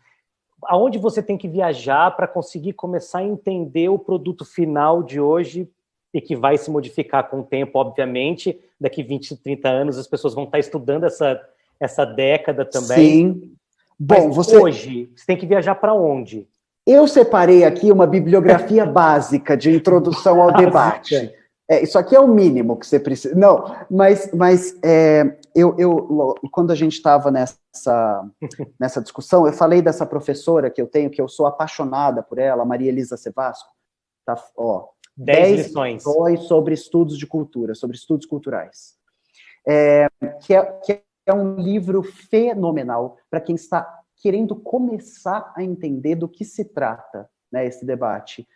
Aonde você tem que viajar para conseguir começar a entender o produto final de hoje e que vai se modificar com o tempo, obviamente. Daqui 20, 30 anos as pessoas vão estar estudando essa década também. Sim. Bom, mas hoje, você tem que viajar para onde? Eu separei aqui uma bibliografia básica de introdução ao debate. Isso aqui é o mínimo que você precisa. Não, mas quando a gente estava nessa discussão, eu falei dessa professora que eu tenho, que eu sou apaixonada por ela, Maria Elisa Sevasco. Tá, 10 lições sobre estudos de cultura, sobre estudos culturais. Que é um livro fenomenal para quem está querendo começar a entender do que se trata, né, esse debate.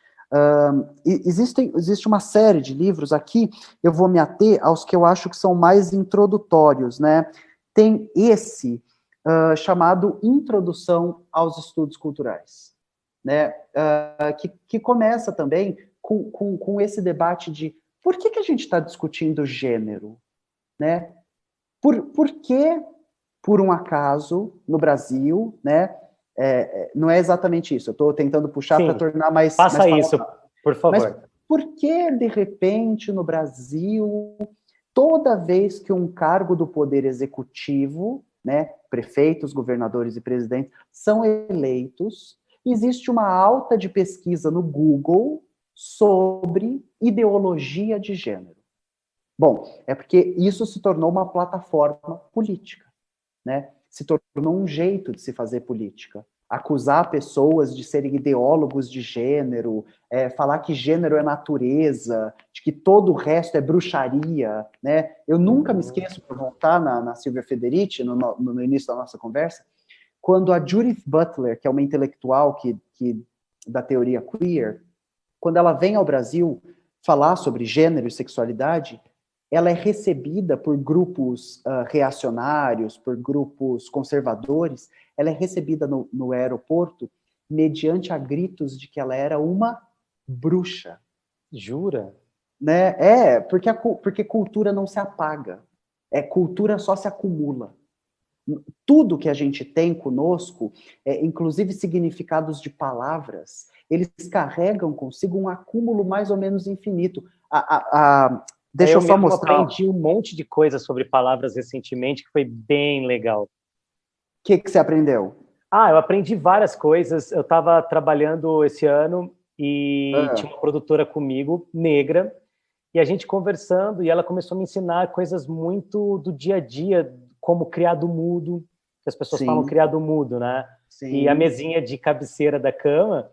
Existe uma série de livros aqui, eu vou me ater aos que eu acho que são mais introdutórios, né? Tem esse chamado Introdução aos Estudos Culturais, né? Que começa também com esse debate de por que a gente está discutindo gênero, né? Por que, por um acaso, no Brasil, né? Não é exatamente isso, eu estou tentando puxar para tornar mais... Faça isso, por favor. Mas por que, de repente, no Brasil, toda vez que um cargo do poder executivo, né, prefeitos, governadores e presidentes, são eleitos, existe uma alta de pesquisa no Google sobre ideologia de gênero? Bom, é porque isso se tornou uma plataforma política, né? Se tornou um jeito de se fazer política. Acusar pessoas de serem ideólogos de gênero, falar que gênero é natureza, de que todo o resto é bruxaria, né? Eu nunca me esqueço, por voltar na Silvia Federici, no início da nossa conversa, quando a Judith Butler, que é uma intelectual da teoria queer, quando ela vem ao Brasil falar sobre gênero e sexualidade, ela é recebida por grupos reacionários, por grupos conservadores, ela é recebida no aeroporto mediante a gritos de que ela era uma bruxa. Jura? Né? Porque cultura não se apaga. Cultura só se acumula. Tudo que a gente tem conosco, inclusive significados de palavras, eles carregam consigo um acúmulo mais ou menos infinito. Deixa eu só mostrar. Eu aprendi um monte de coisa sobre palavras recentemente, que foi bem legal. O que você aprendeu? Eu aprendi várias coisas. Eu estava trabalhando esse ano e tinha uma produtora comigo, negra, e a gente conversando, e ela começou a me ensinar coisas muito do dia a dia, como criado mudo, que as pessoas falam criado mudo, né? Sim. E a mesinha de cabeceira da cama,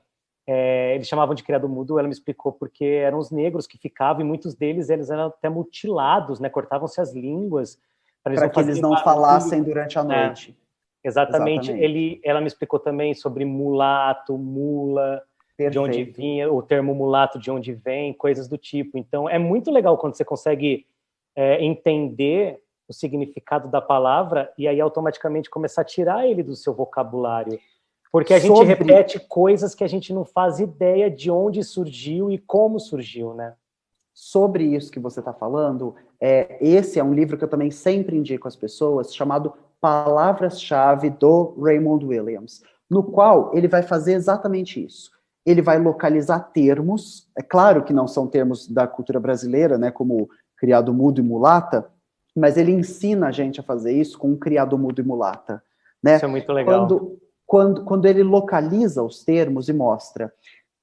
eles chamavam de criado mudo, ela me explicou porque eram os negros que ficavam, e muitos deles eles eram até mutilados, né? Cortavam-se as línguas para que eles não falassem durante a noite. Exatamente. Ela me explicou também sobre mulato, mula, perfeito, de onde vinha, o termo mulato, de onde vem, coisas do tipo. Então, é muito legal quando você consegue entender o significado da palavra e aí automaticamente começar a tirar ele do seu vocabulário. Porque a gente repete coisas que a gente não faz ideia de onde surgiu e como surgiu, né? Sobre isso que você está falando, esse é um livro que eu também sempre indico às pessoas, chamado Palavras-Chave, do Raymond Williams, no qual ele vai fazer exatamente isso. Ele vai localizar termos, é claro que não são termos da cultura brasileira, né, como criado mudo e mulata, mas ele ensina a gente a fazer isso com um criado mudo e mulata. Né? Isso é muito legal. Quando ele localiza os termos e mostra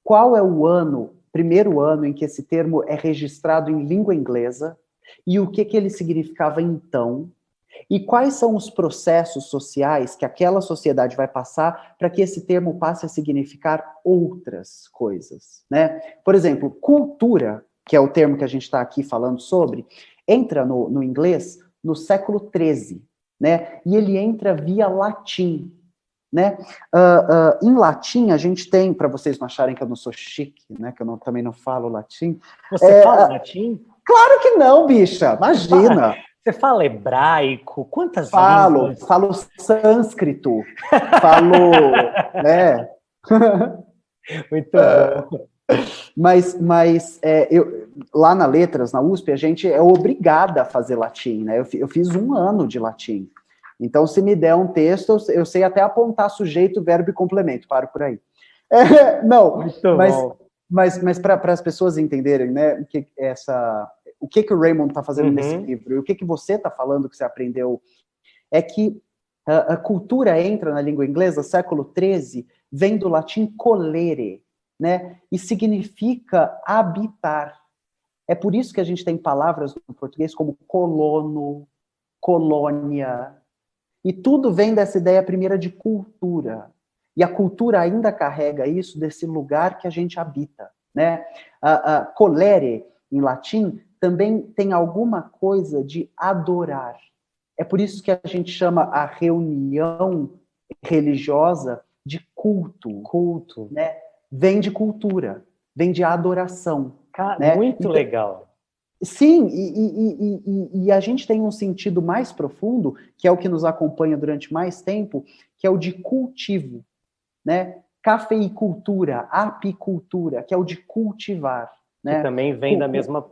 qual é o primeiro ano em que esse termo é registrado em língua inglesa e o que ele significava então, e quais são os processos sociais que aquela sociedade vai passar para que esse termo passe a significar outras coisas, né? Por exemplo, cultura, que é o termo que a gente está aqui falando sobre, entra no inglês no século XIII, né? E ele entra via latim, né? Em latim, a gente tem, para vocês não acharem que eu não sou chique, né? Que eu também não falo latim. Você fala latim? Claro que não, bicha, imagina. Você fala hebraico? Quantas línguas? Falo sânscrito, falo, né? Muito bom. Mas lá na Letras, na USP, a gente é obrigada a fazer latim, né? Eu fiz 1 ano de latim. Então, se me der um texto, eu sei até apontar sujeito, verbo e complemento, paro por aí. Não, Muito mas, bom. mas para as pessoas entenderem, né, o que o Raymond está fazendo nesse Uhum. livro, e o que você está falando que você aprendeu, é que a cultura entra na língua inglesa, século XIII, vem do latim colere, né, e significa habitar. É por isso que a gente tem palavras no português como colono, colônia, e tudo vem dessa ideia primeira de cultura. E a cultura ainda carrega isso desse lugar que a gente habita, né? Colere, em latim, também tem alguma coisa de adorar. É por isso que a gente chama a reunião religiosa de culto. Culto. Né? Vem de cultura, vem de adoração. Né? Muito Então, legal. sim, e a gente tem um sentido mais profundo, que é o que nos acompanha durante mais tempo, que é o de cultivo, né? Cafeicultura, apicultura, que é o de cultivar, Que né? também vem da mesma.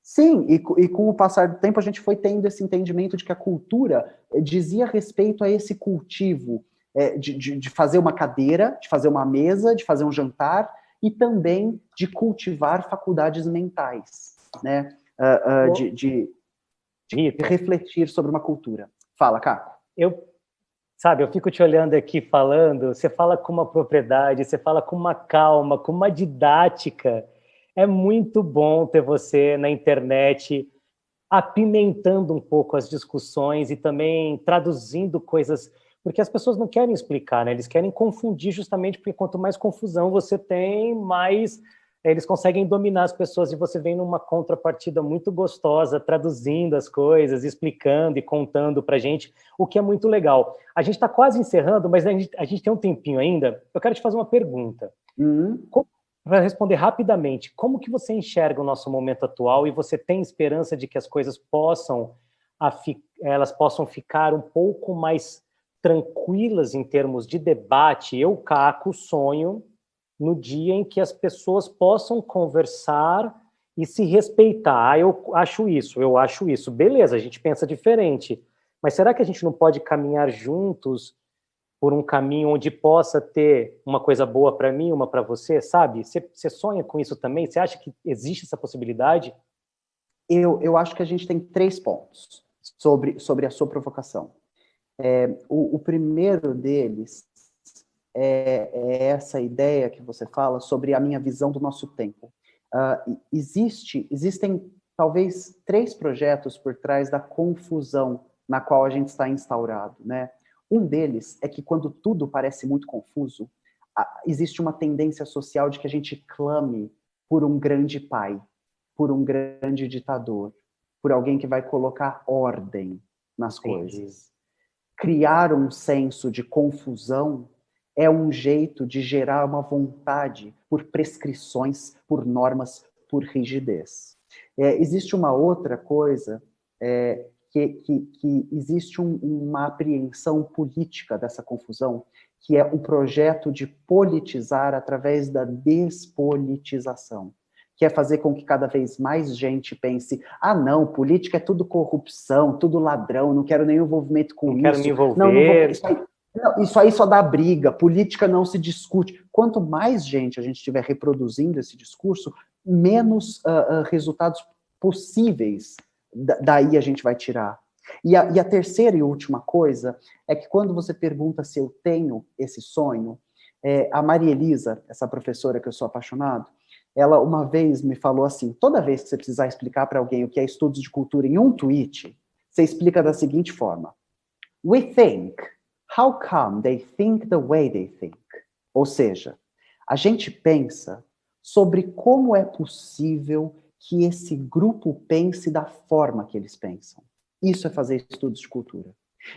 Sim, e com o passar do tempo a gente foi tendo esse entendimento de que a cultura dizia respeito a esse cultivo, de fazer uma cadeira, de fazer uma mesa, de fazer um jantar, e também de cultivar faculdades mentais, né? De Rita, refletir sobre uma cultura. Fala, Cá. eu fico te olhando aqui falando, você fala com uma propriedade, você fala com uma calma, com uma didática. É muito bom ter você na internet apimentando um pouco as discussões e também traduzindo coisas, porque as pessoas não querem explicar, né? Eles querem confundir justamente porque quanto mais confusão você tem, mais eles conseguem dominar as pessoas e você vem numa contrapartida muito gostosa, traduzindo as coisas, explicando e contando para a gente, o que é muito legal. A gente está quase encerrando, mas a gente tem um tempinho ainda. Eu quero te fazer uma pergunta. Para responder rapidamente, como que você enxerga o nosso momento atual e você tem esperança de que as coisas elas possam ficar um pouco mais tranquilas em termos de debate? Eu, Caco, sonho no dia em que as pessoas possam conversar e se respeitar. Ah, eu acho isso. Beleza, a gente pensa diferente. Mas será que a gente não pode caminhar juntos por um caminho onde possa ter uma coisa boa para mim, uma para você, sabe? Você sonha com isso também? Você acha que existe essa possibilidade? Eu acho que a gente tem 3 pontos sobre a sua provocação. O primeiro deles é essa ideia que você fala sobre a minha visão do nosso tempo. Existem talvez 3 projetos por trás da confusão na qual a gente está instaurado, né? Um deles é que quando tudo parece muito confuso, existe uma tendência social de que a gente clame por um grande pai, por um grande ditador, por alguém que vai colocar ordem nas Entendi. coisas. Criar um senso de confusão é um jeito de gerar uma vontade por prescrições, por normas, por rigidez. Existe uma outra coisa, que existe uma apreensão política dessa confusão, que é um projeto de politizar através da despolitização, que é fazer com que cada vez mais gente pense, não, política é tudo corrupção, tudo ladrão, não quero nenhum envolvimento com Não isso. quero me Não vou, envolver. isso aí só dá briga, política não se discute. Quanto mais gente a gente estiver reproduzindo esse discurso, menos resultados possíveis daí a gente vai tirar. E a terceira e última coisa é que quando você pergunta se eu tenho esse sonho, a Maria Elisa, essa professora que eu sou apaixonado, ela uma vez me falou assim, toda vez que você precisar explicar para alguém o que é estudos de cultura em um tweet, você explica da seguinte forma: We think, how come they think the way they think? Ou seja, a gente pensa sobre como é possível que esse grupo pense da forma que eles pensam. Isso é fazer estudos de cultura.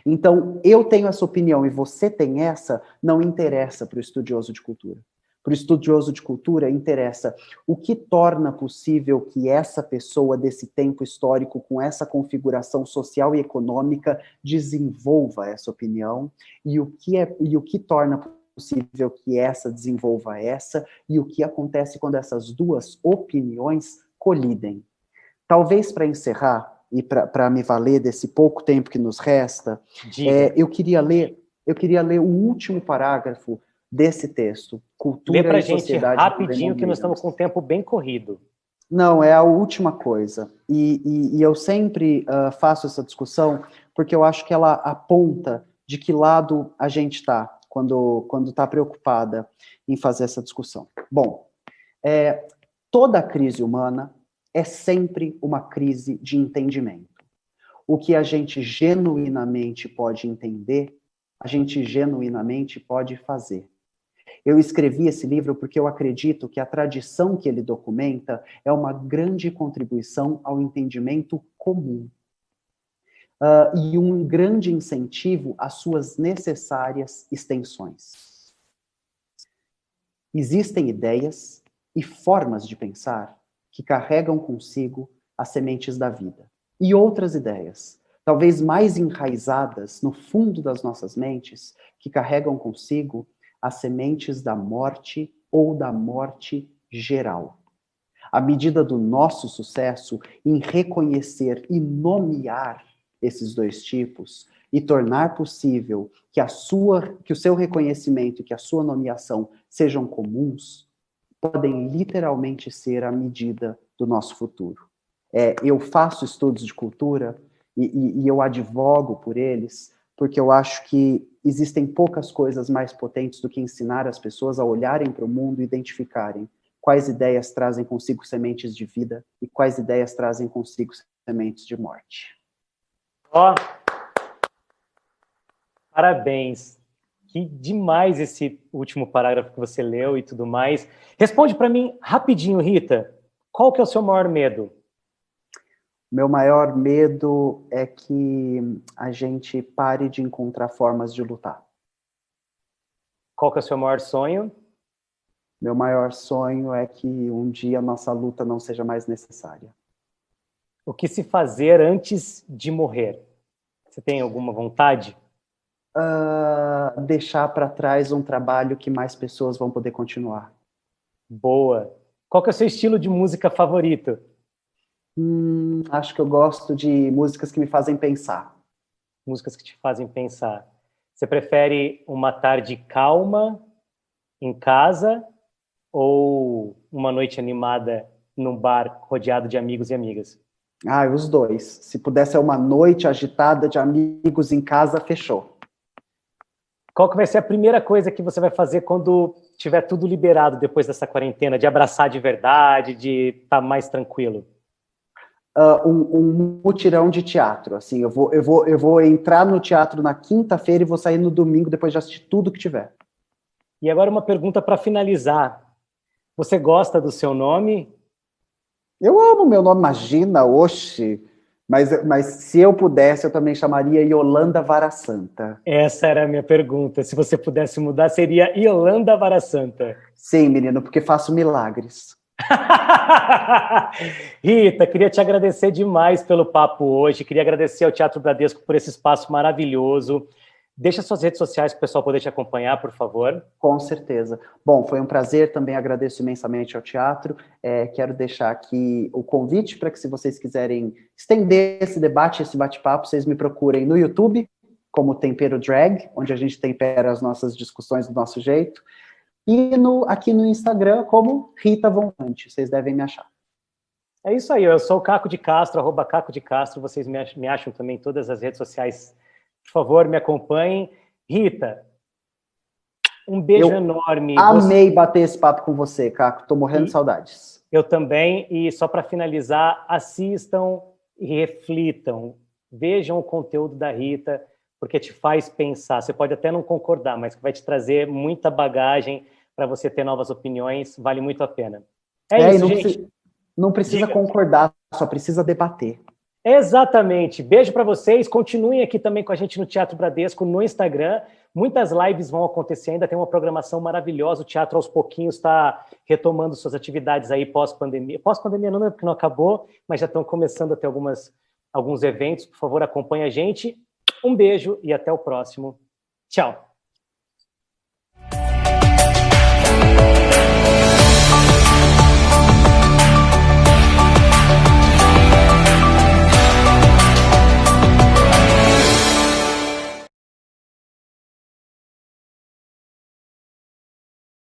Então, eu tenho essa opinião e você tem essa, não interessa para o estudioso de cultura. Para o estudioso de cultura, interessa o que torna possível que essa pessoa desse tempo histórico, com essa configuração social e econômica, desenvolva essa opinião, e o que torna possível que essa desenvolva essa, e o que acontece quando essas duas opiniões colidem. Talvez, para encerrar, e para me valer desse pouco tempo que nos resta, eu queria ler o último parágrafo desse texto, Lê Cultura pra e gente Sociedade, do rapidinho, Raymond que nós estamos Williams. com o tempo bem corrido. Não, é a última coisa. E eu sempre faço essa discussão porque eu acho que ela aponta de que lado a gente está quando está preocupada em fazer essa discussão. Bom, toda crise humana é sempre uma crise de entendimento. O que a gente genuinamente pode entender, a gente genuinamente pode fazer. Eu escrevi esse livro porque eu acredito que a tradição que ele documenta é uma grande contribuição ao entendimento comum. E um grande incentivo às suas necessárias extensões. Existem ideias e formas de pensar que carregam consigo as sementes da vida. E outras ideias, talvez mais enraizadas no fundo das nossas mentes, que carregam consigo as sementes da morte ou da morte geral. À medida do nosso sucesso em reconhecer e nomear esses dois tipos e tornar possível que o seu reconhecimento e que a sua nomeação sejam comuns, podem literalmente ser a medida do nosso futuro. Eu faço estudos de cultura e eu advogo por eles, porque eu acho que existem poucas coisas mais potentes do que ensinar as pessoas a olharem para o mundo e identificarem quais ideias trazem consigo sementes de vida e quais ideias trazem consigo sementes de morte. Ó, parabéns. Que demais esse último parágrafo que você leu e tudo mais. Responde para mim rapidinho, Rita. Qual que é o seu maior medo? Meu maior medo é que a gente pare de encontrar formas de lutar. Qual que é o seu maior sonho? Meu maior sonho é que um dia a nossa luta não seja mais necessária. O que se fazer antes de morrer? Você tem alguma vontade? Deixar para trás um trabalho que mais pessoas vão poder continuar. Boa. Qual que é o seu estilo de música favorito? Acho que eu gosto de músicas que me fazem pensar. Músicas que te fazem pensar. Você prefere uma tarde calma em casa ou uma noite animada num bar rodeado de amigos e amigas? Os dois. Se pudesse ser uma noite agitada de amigos em casa, fechou. Qual que vai ser a primeira coisa que você vai fazer quando tiver tudo liberado depois dessa quarentena? De abraçar de verdade, de estar mais tranquilo? Um mutirão de teatro. Assim, eu vou entrar no teatro na quinta-feira e vou sair no domingo depois de assistir tudo que tiver. E agora uma pergunta para finalizar. Você gosta do seu nome? Eu amo meu nome, imagina, oxe. Mas se eu pudesse, eu também chamaria Yolanda Vara Santa. Essa era a minha pergunta. Se você pudesse mudar, seria Yolanda Vara Santa. Sim, menino, porque faço milagres. Rita, queria te agradecer demais pelo papo hoje. Queria agradecer ao Teatro Bradesco por esse espaço maravilhoso. Deixa suas redes sociais para o pessoal poder te acompanhar, por favor. Com certeza. Bom, foi um prazer, também agradeço imensamente ao teatro. Quero deixar aqui o convite para que, se vocês quiserem estender esse debate, esse bate-papo, vocês me procurem no YouTube, como Tempero Drag, onde a gente tempera as nossas discussões do nosso jeito, e aqui no Instagram, como Rita Von Hunt. Vocês devem me achar. É isso aí, eu sou o Caco de Castro, @Caco de Castro, vocês me acham também em todas as redes sociais. Por favor, me acompanhem. Rita, um beijo enorme. Amei bater esse papo com você, Caco. Tô morrendo de saudades. Eu também. E só para finalizar, assistam e reflitam. Vejam o conteúdo da Rita, porque te faz pensar. Você pode até não concordar, mas vai te trazer muita bagagem para você ter novas opiniões. Vale muito a pena. É isso, gente. Não precisa concordar, só precisa debater. Exatamente. Beijo para vocês. Continuem aqui também com a gente no Teatro Bradesco, no Instagram. Muitas lives vão acontecer ainda, tem uma programação maravilhosa. O teatro, aos pouquinhos, está retomando suas atividades aí pós-pandemia. Pós-pandemia não é porque não acabou, mas já estão começando a ter alguns eventos. Por favor, acompanhe a gente. Um beijo e até o próximo. Tchau.